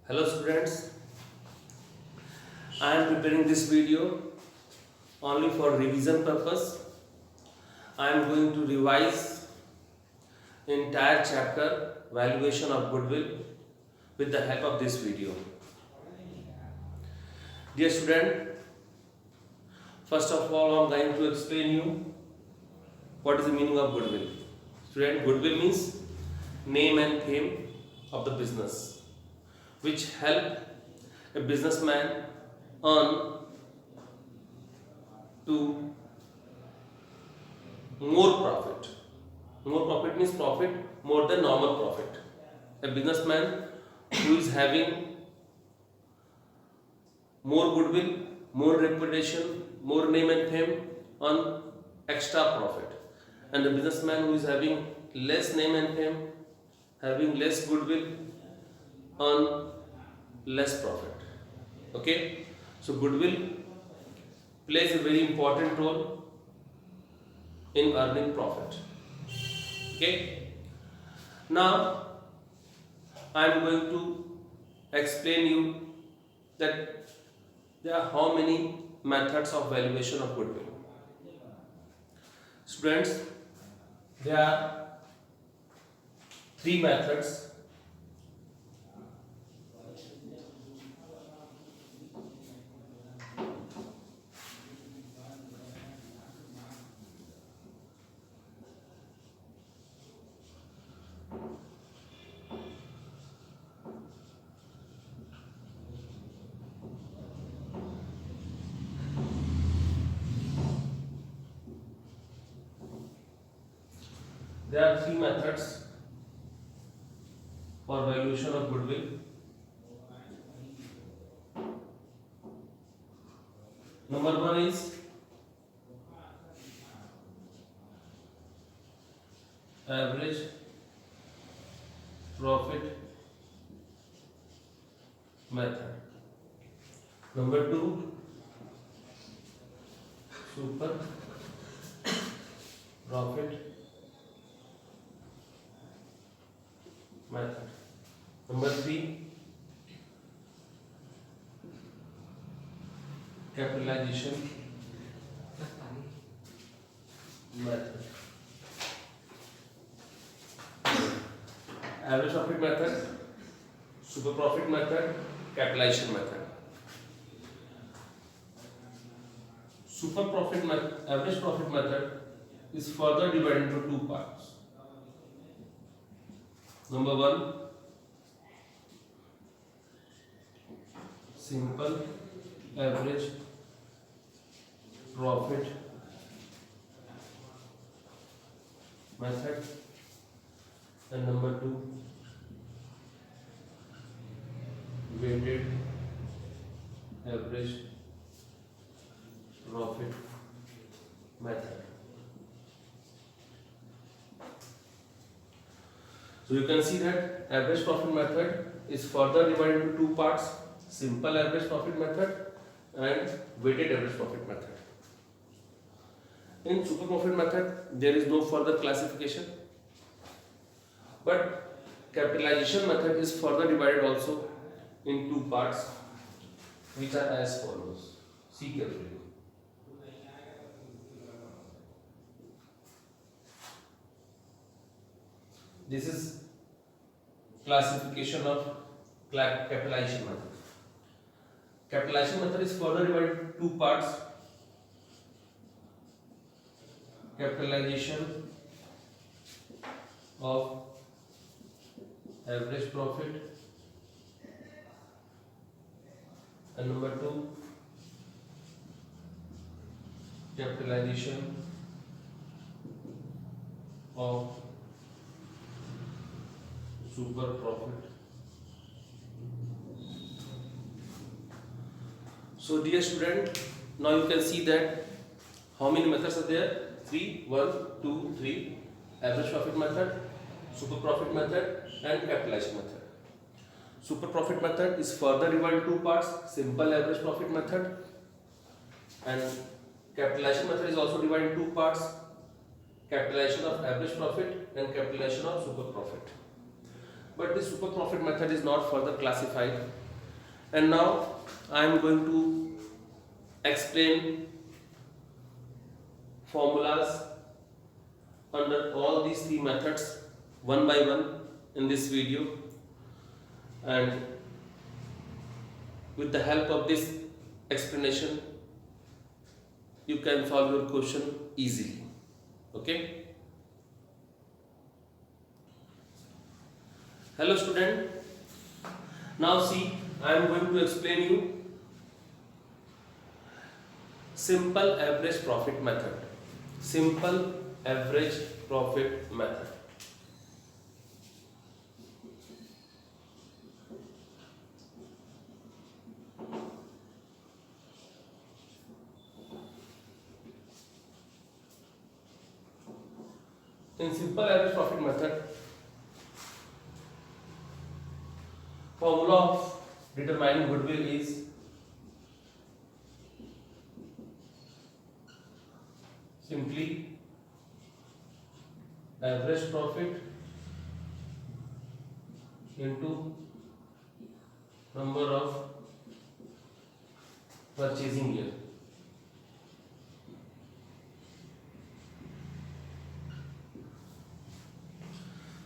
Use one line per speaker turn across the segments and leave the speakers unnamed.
Hello students, I am preparing this video only for revision purpose. I am going to revise entire chapter valuation of goodwill with the help of this video. Dear student, first of all I am going to explain you what is the meaning of goodwill. Student, goodwill means name and fame of the business which help a businessman earn to more profit. More profit means profit more than normal profit. A businessman who is having more goodwill, more reputation, more name and fame earn extra profit. And the businessman who is having less name and fame, having less goodwill, earn less profit. Okay, so goodwill plays a very important role in earning profit. Okay, now I am going to explain you that there are how many methods of valuation of goodwill. Students, there are three methods. There are three methods for valuation of goodwill. Number one is average profit method. Number two, super profit method. Number three, capitalization method. Average profit method, super profit method, capitalization method. Super profit method, average profit method is further divided into two parts. Number one, simple average profit method, and number two, weighted average profit method. So you can see that average profit method is further divided into two parts: simple average profit method and weighted average profit method. In super profit method, there is no further classification, but capitalization method is further divided also in two parts, which are as follows. See carefully. This is classification of capitalization method. Capitalization method is further divided into two parts: capitalization of average profit, and number two, capitalization of super profit. So dear student, now you can see that how many methods are there? 3, 1, 2, 3. Average profit method, super profit method, and capitalization method. Super profit method is further divided into two parts: simple average profit method, and capitalization method is also divided into two parts: capitalization of average profit and capitalization of super profit. but the super profit method is not further classified. And now I am going to explain formulas under all these three methods one by one in this video, and with the help of this explanation you can solve your question easily. Okay. Hello student, now see, I am going to explain you simple average profit method. Simple average profit method. In simple average profit method, formula of determining goodwill is simply average profit into number of purchasing year.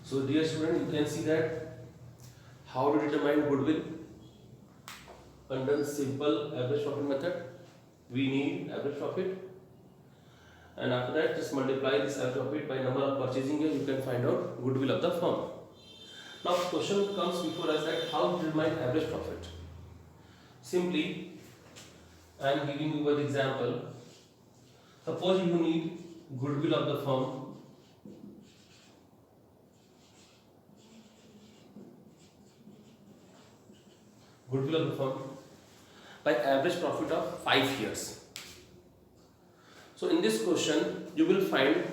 So dear student, you can see that how to determine goodwill under simple average profit method. We need average profit, and after that just multiply this average profit by number of purchasing year. You can find out goodwill of the firm. Now question comes before us that how to determine average profit. Simply I am giving you an example. Suppose you need goodwill of the firm by average profit of 5 years. So in this question you will find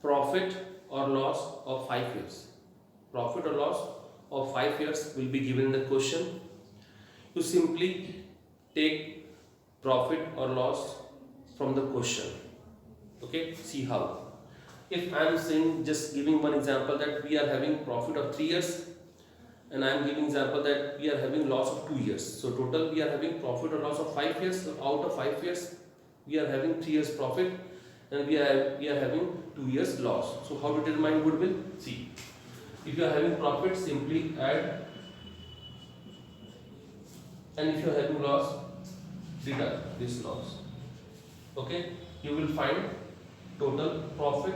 profit or loss of 5 years. Profit or loss of 5 years will be given in the question. You simply take profit or loss from the question. Okay, see how. If I am saying, just giving one example, that we are having profit of 3 years, and I am giving example that we are having loss of 2 years. So total we are having profit or loss of 5 years. So out of 5 years we are having 3 years profit and we are having 2 years loss. So how to determine goodwill? See, if you are having profit, simply add, and if you are having loss, deduct this loss. Okay, you will find total profit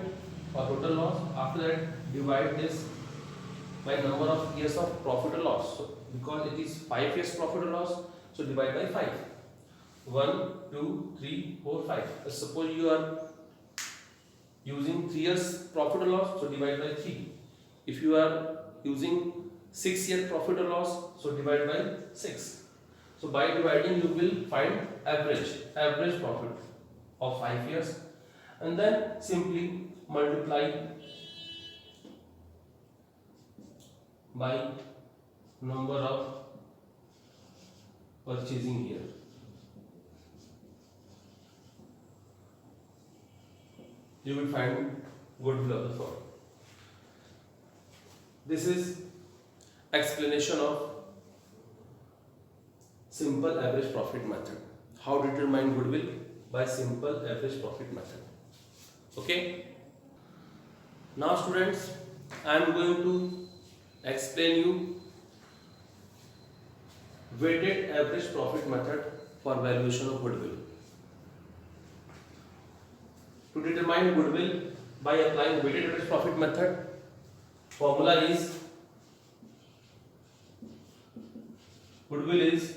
or total loss. After that divide this by number of years of profit or loss. So because it is 5 years profit or loss, so divide by 5. 1, 2, 3, 4, 5. Suppose you are using 3 years profit or loss, so divide by 3. If you are using 6 years profit or loss, so divide by 6. So by dividing you will find average profit of 5 years, and then simply multiply by number of purchasing year. You will find goodwill of the firm. This is explanation of simple average profit method. How to determine goodwill by simple average profit method. Okay. Now students, I am going to explain you weighted average profit method for valuation of goodwill. To determine goodwill by applying weighted average profit method, formula is goodwill is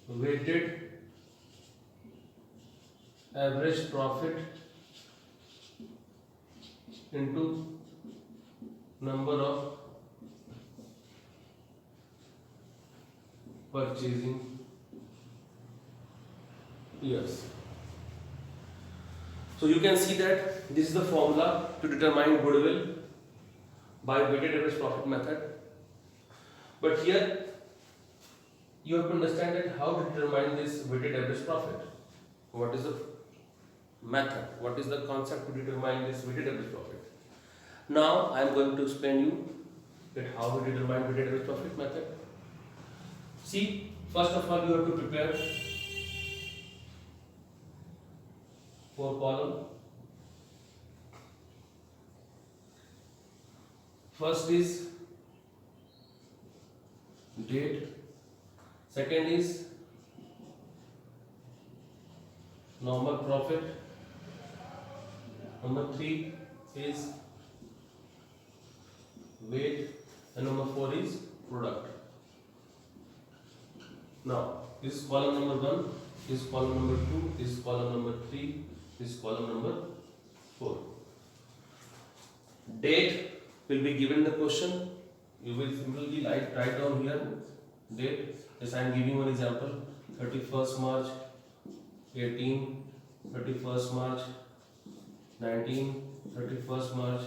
weighted average profit into number of purchasing years. So you can see that this is the formula to determine goodwill by weighted average profit method. But here you have to understand that how to determine this weighted average profit. What is the method? What is the concept to determine this weighted average profit? Now I am going to explain you that how we determine weighted average profit method. See, first of all you have to prepare 4 column. First is date, second is normal profit, number 3 is weight, and number 4 is product. Now this is column number 1, this is column number 2, this is column number 3, this is column number 4. Date will be given in the question. You will simply write down here date. Yes, I am giving one example: 31st March 18, 31st March 19, 31st March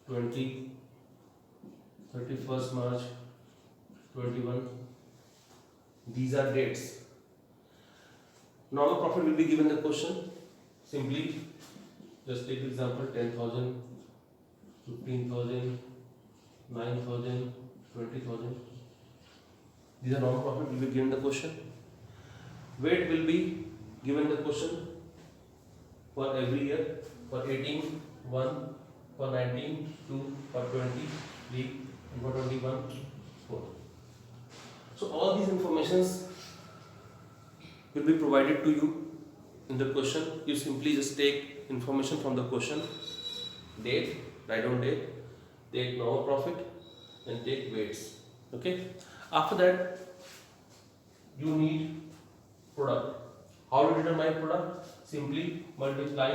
20, 31st March 21. These are dates. Normal profit will be given in the question. Simply just take example: 10,000, 15,000, 9,000, 20,000. These are normal profit will be given in the question. Weight will be given in the question for every year: for 18, 1, for 19, 2, for 20, 3, and for 21, 4. So all these informations will be provided to you in the question. You simply just take information from the question: date, write down date, take normal profit, and take weights. Okay. After that, you need product. How to determine product? Simply multiply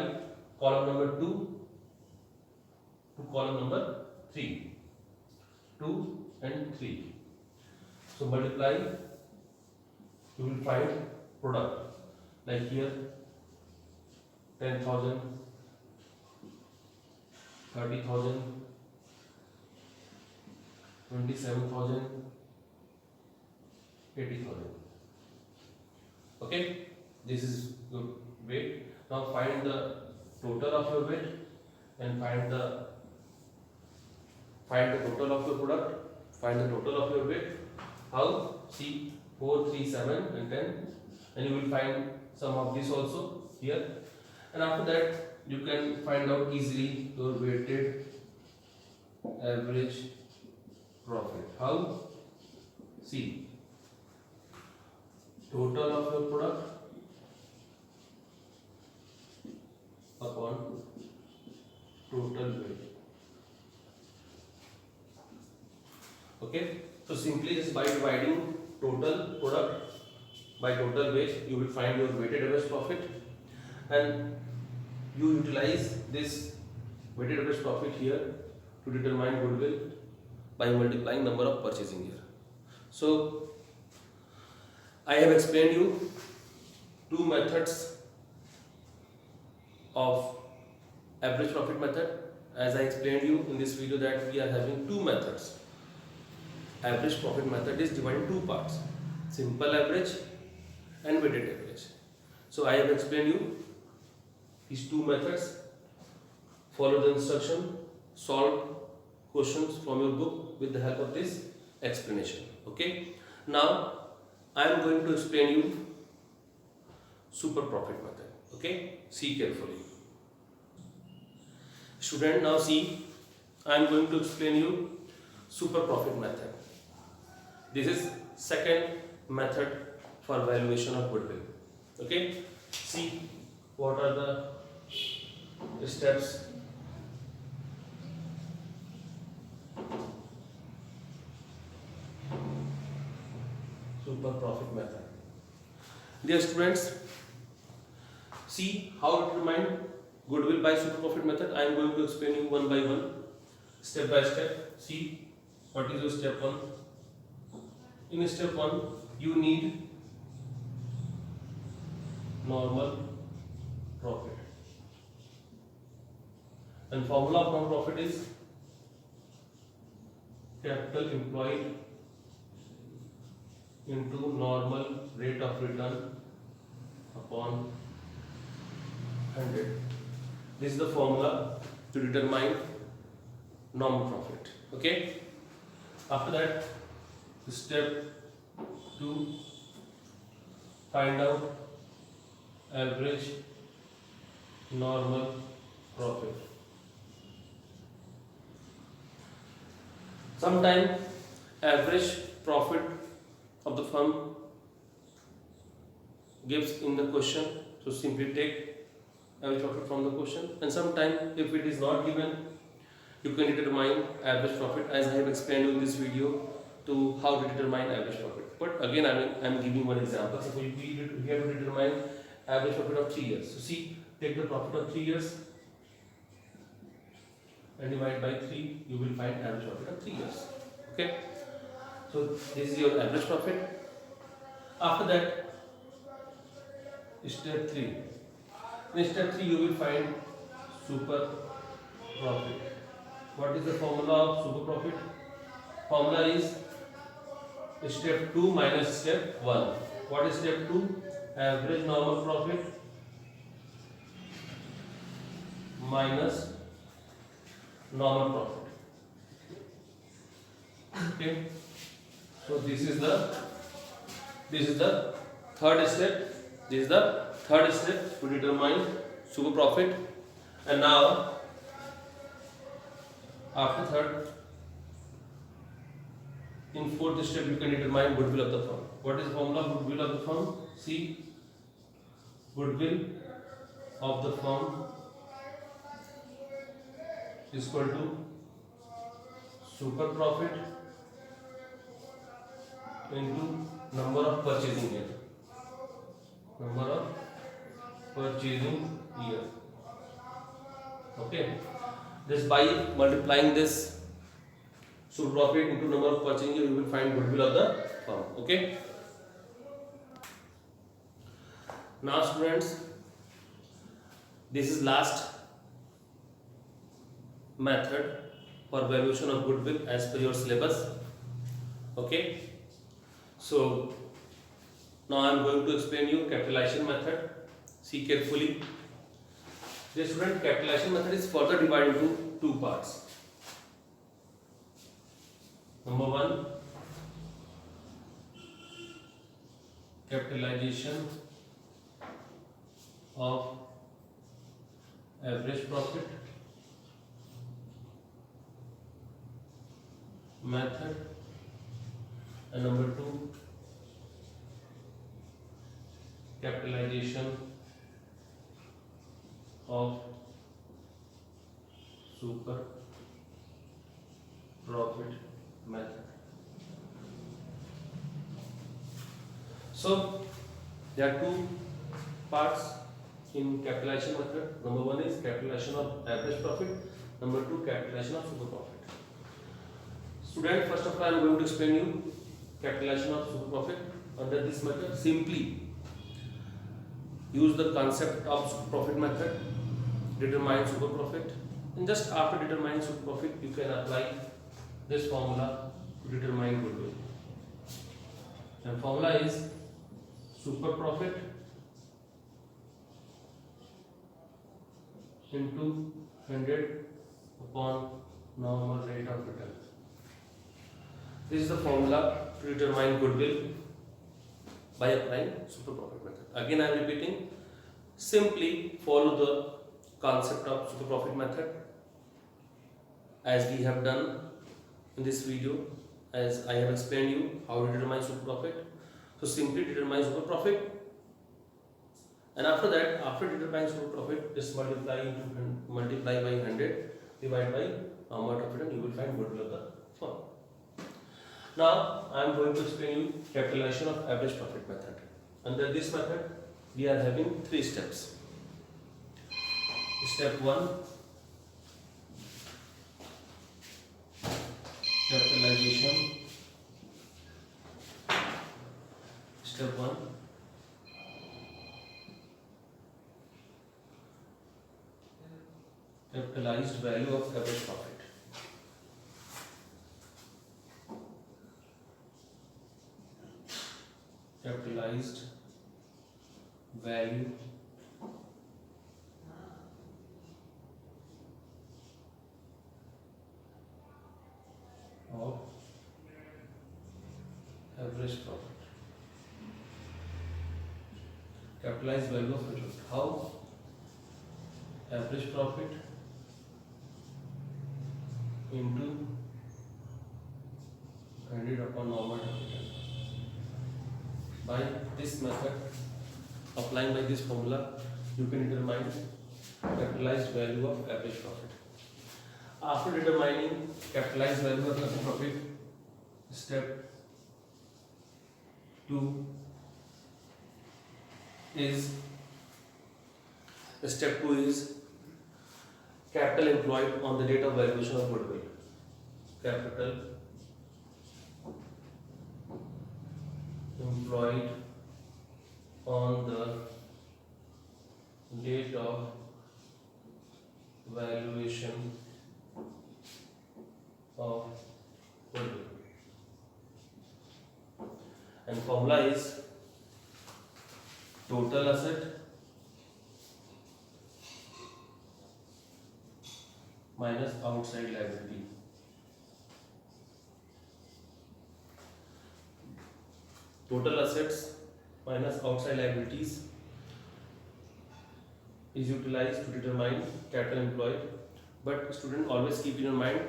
column number 2 to column number 3. 2 and 3. So multiply, you will find product. Like here, 10,000, 30,000, 27,000, 80,000. Okay, this is your weight. Now find the total of your weight and find the total of your product. Find the total of your weight. How? See, 4, 3, 7 and 10, and you will find some of this also here. And after that, you can find out easily your weighted average profit. How? See, total of your product upon total weight. Okay, so simply just by dividing total product by total weight, you will find your weighted average profit, and you utilize this weighted average profit here to determine goodwill by multiplying number of purchasing year. So I have explained you 2 methods of average profit method. As I explained you in this video that we are having 2 methods. Average profit method is divided in 2 parts: simple average and weighted average. So I have explained you these 2 methods. Follow the instruction, solve questions from your book with the help of this explanation. Okay, now I am going to explain you super profit method. Okay, see carefully. Student, now see, I am going to explain you super profit method. This is second method for valuation of goodwill. Okay, see what are the steps. Super profit method. Dear students, see how to determine goodwill by super profit method. I am going to explain you one by one, step by step. See what is your step 1. In step 1, you need normal profit, and formula of normal profit is capital employed into normal rate of return upon 100. This is the formula to determine normal profit. Okay. After that, step 2, find out average normal profit. Sometime average profit of the firm gives in the question, so simply take average profit from the question, and sometime if it is not given, you can determine average profit as I have explained in this video to how to determine average profit. But again I am giving one example. So we have to determine average profit of 3 years. So see, take the profit of 3 years and divide by 3, you will find average profit of 3 years. Okay, so this is your average profit. After that, step 3. In step 3 you will find super profit. What is the formula of super profit? Formula is step 2 minus step 1. What is step 2? Average normal profit minus normal profit. Okay, so this is the third step. This is the third step to determine super profit. And now after third, in fourth step you can determine goodwill of the firm. What is the formula of goodwill of the firm? See, goodwill of the firm is equal to super profit into number of purchasing year. Number of purchasing year. Okay, just by multiplying this super profit into number of purchasing year, you will find goodwill of the firm. Okay. Now students, this is last method for valuation of goodwill as per your syllabus. Okay, so now I am going to explain you capitalization method. See carefully. The student, capitalization method is further divided into two parts. Number 1, capitalization of average profit method, and number 2, capitalization of super profit method. So there are two parts in capitalization method. Number 1 is capitalization of average profit. Number 2, capitalization of super profit. Student, first of all I am going to explain you capitalization of super profit. Under this method, simply use the concept of super profit method, determine super profit, and just after determining super profit you can apply this formula to determine goodwill. And formula is super profit into 100 upon normal rate of return. This is the formula to determine goodwill by applying super profit method. Again I am repeating, simply follow the concept of super profit method as we have done in this video, as I have explained you how to determine super profit. So simply determine super profit, and after that, after determining super profit, just multiply by 100, divide by amount of return, you will find goodwill of the firm. Now I am going to explain you capitalization of average profit method. Under this method we are having 3 steps. Step 1, capitalization. Step 1, capitalized value of average profit. Capitalized value average profit, capitalized value of goodwill. How? Average profit into 100 upon normal capital. By this method, applying by this formula, you can determine capitalized value of average profit. After determining capitalized value of average profit, step 2 is capital employed on the date of valuation of goodwill. Capital employed on the date of valuation of goodwill. And formula is total asset minus outside liability. Total assets minus outside liabilities is utilized to determine capital employed. But student, always keep in your mind,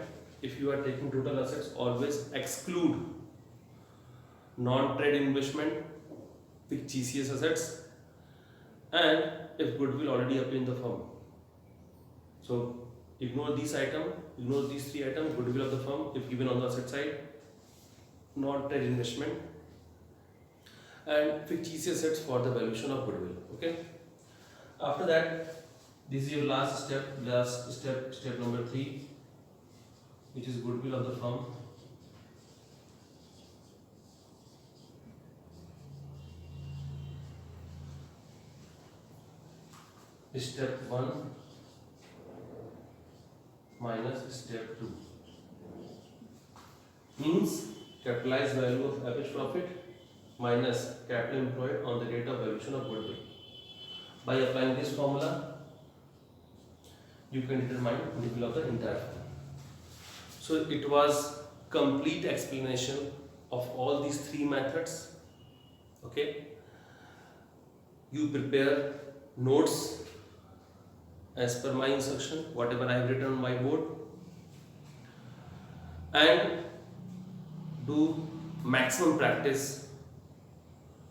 if you are taking total assets, always exclude non-trade investment, fictitious assets, and if goodwill already appear in the firm. So ignore these items, ignore these 3 items: goodwill of the firm if given on the asset side, non-trade investment, and fictitious assets for the valuation of goodwill. Okay. After that, this is your last step, step number 3, which is goodwill of the firm. Step 1 minus step 2 means capitalized value of average profit minus capital employed on the date of valuation of goodwill. By applying this formula, you can determine goodwill of the entire firm. So it was complete explanation of all these 3 methods. Okay. You prepare notes as per my instruction, whatever I have written on my board, and do maximum practice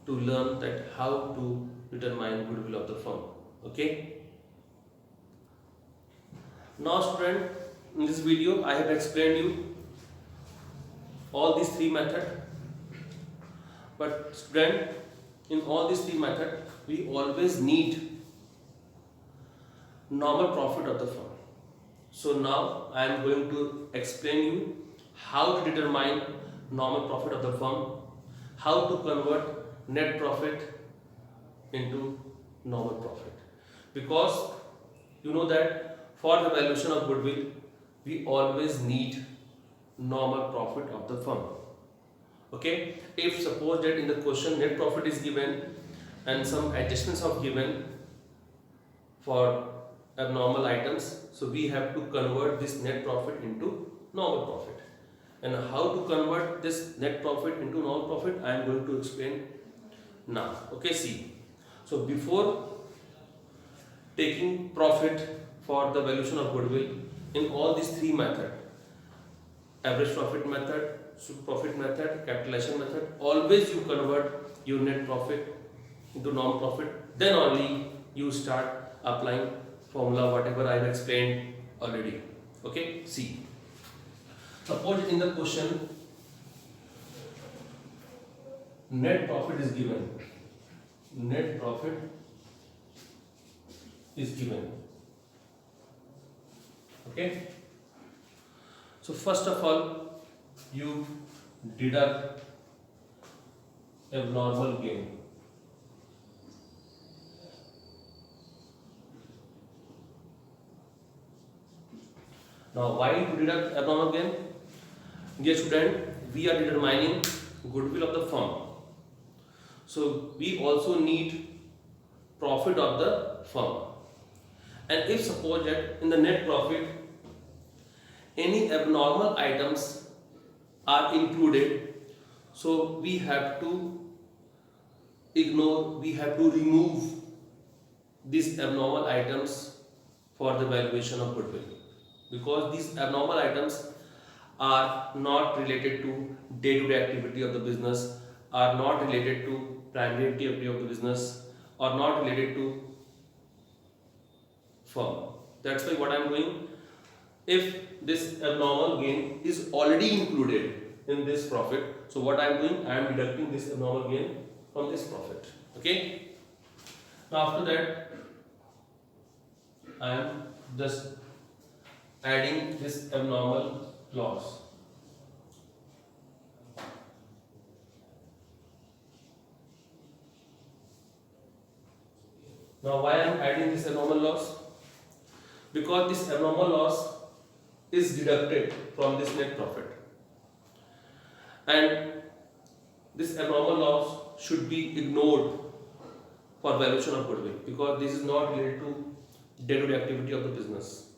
to learn that how to determine goodwill of the firm. Okay. Now student, in this video I have explained you all these 3 methods, but student, in all these 3 methods we always need normal profit of the firm. So now I am going to explain you how to determine normal profit of the firm, how to convert net profit into normal profit, because you know that for the valuation of goodwill we always need normal profit of the firm. Okay. If suppose that in the question net profit is given and some adjustments are given for abnormal items, so we have to convert this net profit into normal profit. And how to convert this net profit into normal profit, I am going to explain now. Okay, see. So before taking profit for the valuation of goodwill, in all these 3 methods, average profit method, super profit method, capitalization method, always you convert your net profit into normal profit, then only you start applying formula whatever I have explained already. Okay, see. Suppose in the question net profit is given. Net profit is given. Okay. So first of all, you deduct abnormal gain. Now, why to deduct abnormal gain? Dear student, we are determining goodwill of the firm. So we also need profit of the firm. And if suppose that in the net profit any abnormal items are included, So we have to ignore, we have to remove these abnormal items for the valuation of goodwill, because these abnormal items are not related to day-to-day activity of the business, are not related to primary activity of the business, or not related to firm. That's why what I'm doing, if this abnormal gain is already included in this profit, so what I'm doing, I am deducting this abnormal gain from this profit. Okay, now after that I am just adding this abnormal loss. Now why I am adding this abnormal loss? Because this abnormal loss is deducted from this net profit, and this abnormal loss should be ignored for valuation of goodwill, because this is not related to day-to-day activity of the business.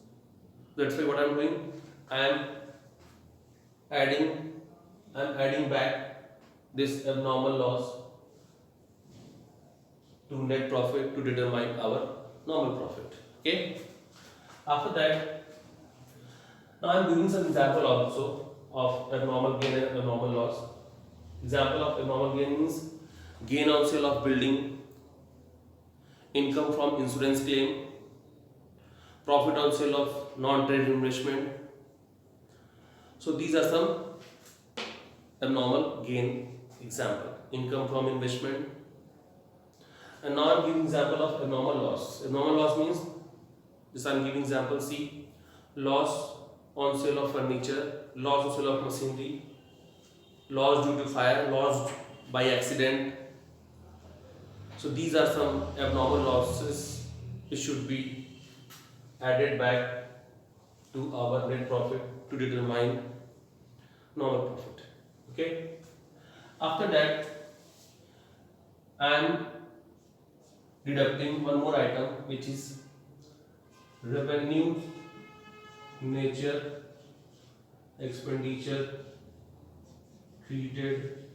That's why what I am doing, I am adding back this abnormal loss to net profit to determine our normal profit. Okay, after that, now I am giving some example also of abnormal gain and abnormal loss. Example of abnormal gain means gain on sale of building, income from insurance claim, profit on sale of non-trade investment. So these are some abnormal gain example. Income from investment. And now I am giving example of abnormal loss. Abnormal loss means, this I am giving example C, loss on sale of furniture, loss on sale of machinery, loss due to fire, loss by accident. So these are some abnormal losses which should be added back to our net profit to determine normal profit. Okay. After that, I am deducting one more item, which is revenue nature expenditure treated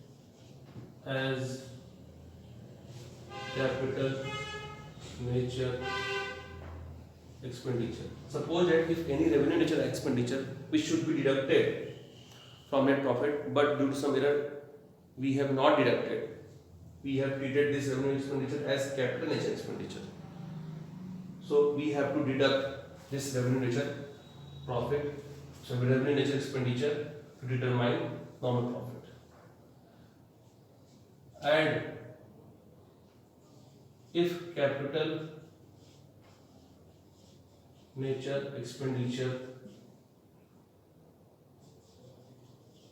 as capital nature expenditure. Suppose that if any revenue nature expenditure which should be deducted from net profit, but due to some error we have not deducted, we have treated this revenue expenditure as capital nature expenditure. So we have to deduct this revenue nature profit, so revenue nature expenditure to determine normal profit. And if capital nature expenditure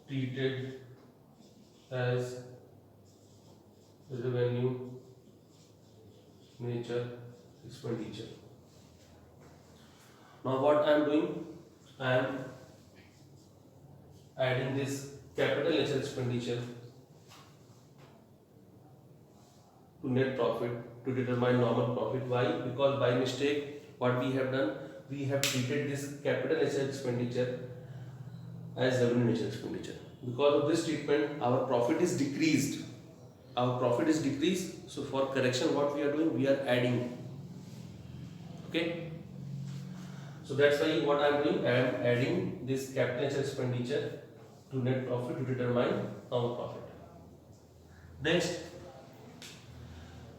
treated as revenue nature expenditure. Now what I am doing, I am adding this capital nature expenditure to net profit to determine normal profit. Why? Because by mistake what we have done, we have treated this capital nature expenditure as revenue nature expenditure. Because of this treatment, our profit is decreased. Our profit is decreased. So for correction, what we are doing, we are adding. Okay. So that's why what I am doing, I am adding this capital nature expenditure to net profit to determine normal profit. Next,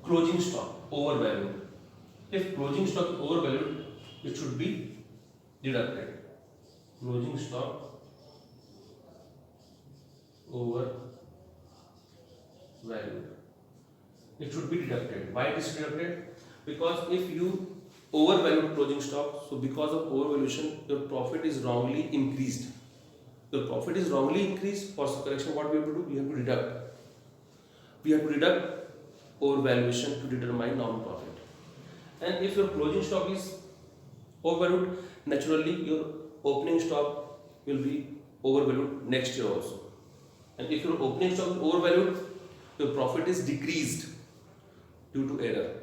closing stock overvalued. If closing stock is overvalued, it should be deducted. Closing stock overvalued, it should be deducted. Why it is deducted? Because if you overvalue closing stock, so because of overvaluation, your profit is wrongly increased. Your profit is wrongly increased. For correction, what we have to do? We have to deduct. We have to deduct overvaluation to determine normal profit. And if your closing stock is overvalued, naturally your opening stock will be overvalued next year also. And if your opening stock is overvalued, your profit is decreased due to error.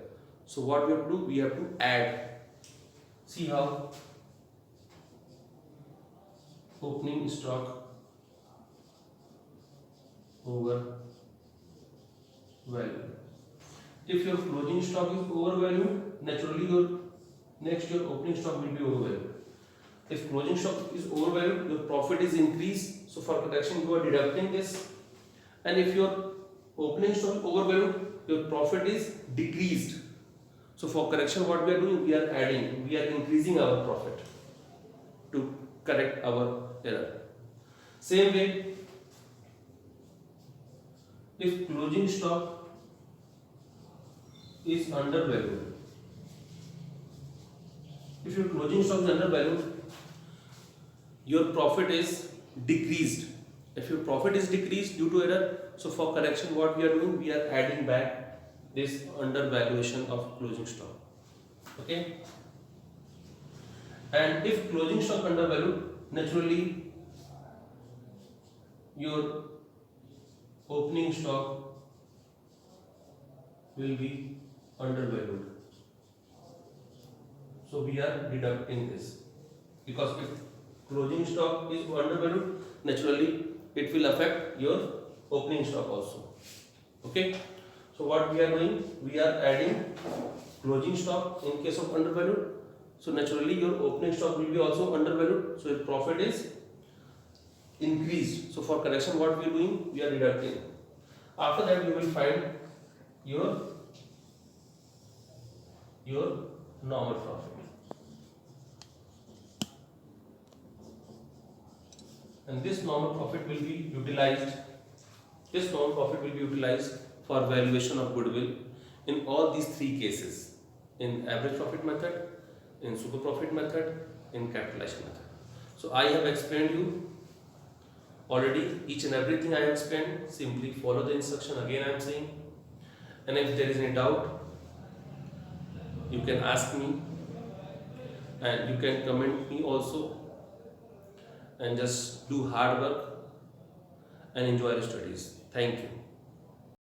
So what we have to do? We have to add. See how? Opening stock over value. If your closing stock is overvalued, naturally your opening stock will be overvalued. If closing stock is overvalued, your profit is increased. So for correction, you are deducting this. And if your opening stock is overvalued, your profit is decreased. So for correction, what we are doing, we are adding, we are increasing our profit to correct our error. Same way, if closing stock is undervalued, if your closing stock is undervalued, your profit is decreased. If your profit is decreased due to error, so for correction, what we are doing, we are adding back this undervaluation of closing stock. Okay. And if closing stock undervalued, naturally your opening stock will be undervalued. So we are deducting this, because if closing stock is undervalued, naturally it will affect your opening stock also. Okay. So what we are doing, we are adding closing stock in case of undervalued. So naturally your opening stock will be also undervalued. So your profit is increased. So for correction, what we are doing, we are deducting. After that, you will find your normal profit. And this normal profit will be utilized. This normal profit will be utilized for valuation of goodwill in all these three cases: in average profit method, in super profit method, in capitalization method. So I have explained you already each and everything I have explained. Simply follow the instruction again I am saying. And if there is any doubt, you can ask me, and you can comment me also, and just do hard work and enjoy your studies. Thank you.